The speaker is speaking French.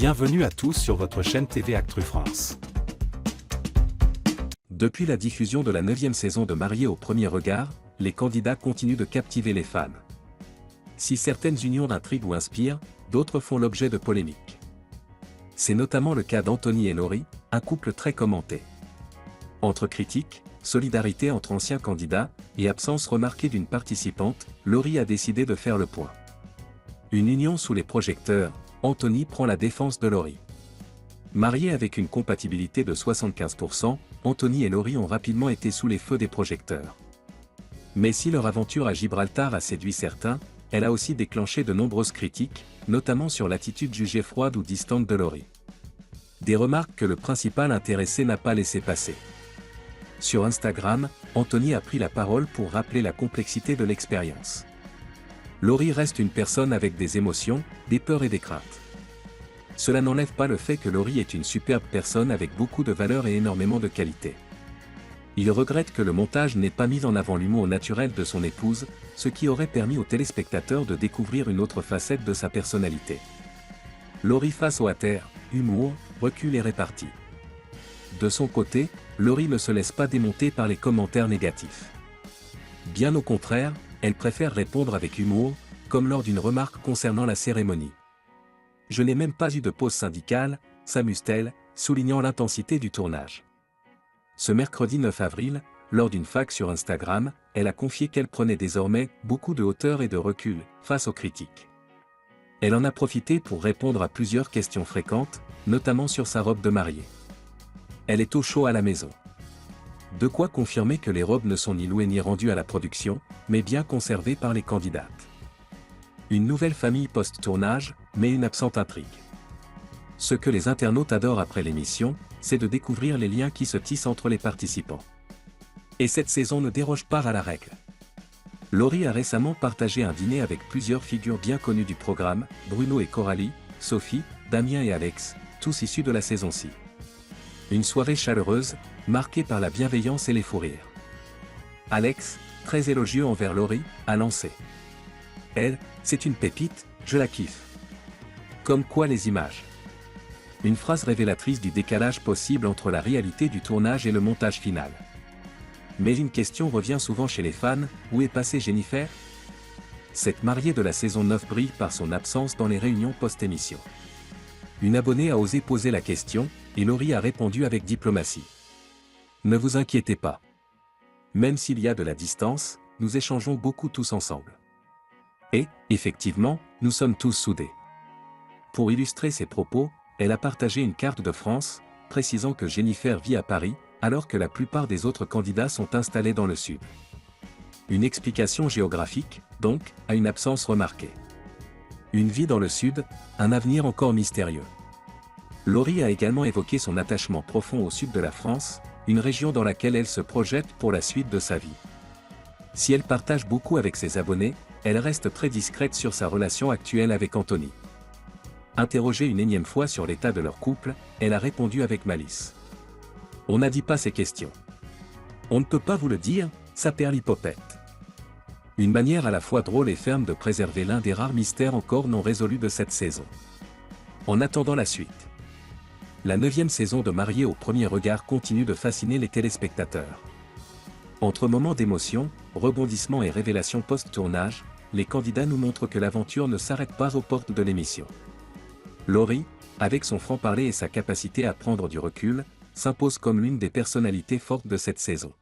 Bienvenue à tous sur votre chaîne TV Actu France. Depuis la diffusion de la 9e saison de Mariés au premier regard, les candidats continuent de captiver les fans. Si certaines unions intriguent ou inspirent, d'autres font l'objet de polémiques. C'est notamment le cas d'Anthony et Laurie, un couple très commenté. Entre critiques, solidarité entre anciens candidats, et absence remarquée d'une participante, Laurie a décidé de faire le point. Une union sous les projecteurs, Anthony prend la défense de Laurie. Mariés avec une compatibilité de 75%, Anthony et Laurie ont rapidement été sous les feux des projecteurs. Mais si leur aventure à Gibraltar a séduit certains, elle a aussi déclenché de nombreuses critiques, notamment sur l'attitude jugée froide ou distante de Laurie. Des remarques que le principal intéressé n'a pas laissé passer. Sur Instagram, Anthony a pris la parole pour rappeler la complexité de l'expérience. Laurie reste une personne avec des émotions, des peurs et des craintes. Cela n'enlève pas le fait que Laurie est une superbe personne avec beaucoup de valeurs et énormément de qualités. Il regrette que le montage n'ait pas mis en avant l'humour naturel de son épouse, ce qui aurait permis aux téléspectateurs de découvrir une autre facette de sa personnalité. Laurie face au haters, humour, recul et répartie. De son côté, Laurie ne se laisse pas démonter par les commentaires négatifs. Bien au contraire, elle préfère répondre avec humour, comme lors d'une remarque concernant la cérémonie. « Je n'ai même pas eu de pause syndicale », s'amuse-t-elle, soulignant l'intensité du tournage. Ce mercredi 9 avril, lors d'une fac sur Instagram, elle a confié qu'elle prenait désormais beaucoup de hauteur et de recul face aux critiques. Elle en a profité pour répondre à plusieurs questions fréquentes, notamment sur sa robe de mariée. Elle est au chaud à la maison. De quoi confirmer que les robes ne sont ni louées ni rendues à la production, mais bien conservées par les candidates. Une nouvelle famille post-tournage, mais une absente intrigue. Ce que les internautes adorent après l'émission, c'est de découvrir les liens qui se tissent entre les participants. Et cette saison ne déroge pas à la règle. Laurie a récemment partagé un dîner avec plusieurs figures bien connues du programme, Bruno et Coralie, Sophie, Damien et Alex, tous issus de la saison 6. Une soirée chaleureuse, marquée par la bienveillance et les fous rires. Alex, très élogieux envers Laurie, a lancé. Elle, c'est une pépite, je la kiffe. Comme quoi les images. Une phrase révélatrice du décalage possible entre la réalité du tournage et le montage final. Mais une question revient souvent chez les fans, où est passée Jennifer? Cette mariée de la saison 9 brille par son absence dans les réunions post-émission. Une abonnée a osé poser la question, et Laurie a répondu avec diplomatie. Ne vous inquiétez pas. Même s'il y a de la distance, nous échangeons beaucoup tous ensemble. Et, effectivement, nous sommes tous soudés. Pour illustrer ses propos, elle a partagé une carte de France, précisant que Jennifer vit à Paris, alors que la plupart des autres candidats sont installés dans le sud. Une explication géographique, donc, à une absence remarquée. Une vie dans le sud, un avenir encore mystérieux. Laurie a également évoqué son attachement profond au sud de la France, une région dans laquelle elle se projette pour la suite de sa vie. Si elle partage beaucoup avec ses abonnés, elle reste très discrète sur sa relation actuelle avec Anthony. Interrogée une énième fois sur l'état de leur couple, elle a répondu avec malice. On n'a dit pas ces questions. On ne peut pas vous le dire, ça perd l'hypopète. Une manière à la fois drôle et ferme de préserver l'un des rares mystères encore non résolus de cette saison. En attendant la suite. La 9e saison de Mariés au premier regard continue de fasciner les téléspectateurs. Entre moments d'émotion, rebondissements et révélations post-tournage, les candidats nous montrent que l'aventure ne s'arrête pas aux portes de l'émission. Laurie, avec son franc-parler et sa capacité à prendre du recul, s'impose comme l'une des personnalités fortes de cette saison.